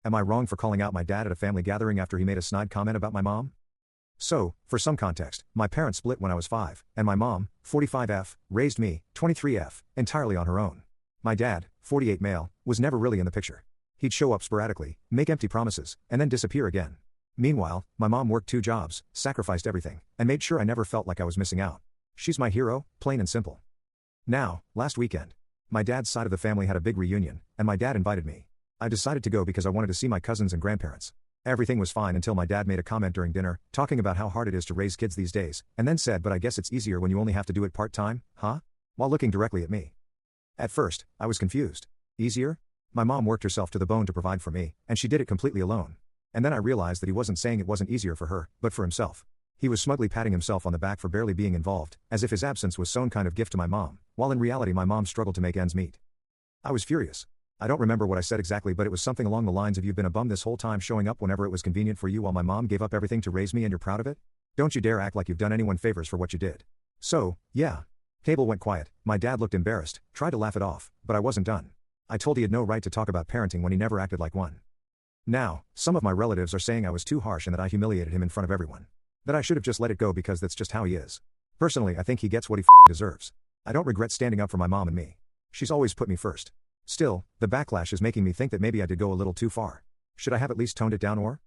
Am I wrong for calling out my dad at a family gathering after he made a snide comment about my mom? So, for some context, my parents split when I was 5, and my mom, 45F, raised me, 23F, entirely on her own. My dad, 48 male, was never really in the picture. He'd show up sporadically, make empty promises, and then disappear again. Meanwhile, my mom worked 2 jobs, sacrificed everything, and made sure I never felt like I was missing out. She's my hero, plain and simple. Now, last weekend, my dad's side of the family had a big reunion, and my dad invited me. I decided to go because I wanted to see my cousins and grandparents. Everything was fine until my dad made a comment during dinner, talking about how hard it is to raise kids these days, and then said, "But I guess it's easier when you only have to do it part-time, huh?" While looking directly at me. At first, I was confused. Easier? My mom worked herself to the bone to provide for me, and she did it completely alone. And then I realized that he wasn't saying it wasn't easier for her, but for himself. He was smugly patting himself on the back for barely being involved, as if his absence was some kind of gift to my mom, while in reality my mom struggled to make ends meet. I was furious. I don't remember what I said exactly, but it was something along the lines of, "You've been a bum this whole time, showing up whenever it was convenient for you while my mom gave up everything to raise me, and you're proud of it? Don't you dare act like you've done anyone favors for what you did." So, yeah. Table went quiet. My dad looked embarrassed, tried to laugh it off, but I wasn't done. I told he had no right to talk about parenting when he never acted like one. Now, some of my relatives are saying I was too harsh and that I humiliated him in front of everyone. That I should have just let it go because that's just how he is. Personally, I think he gets what he deserves. I don't regret standing up for my mom and me. She's always put me first. Still, the backlash is making me think that maybe I did go a little too far. Should I have at least toned it down or?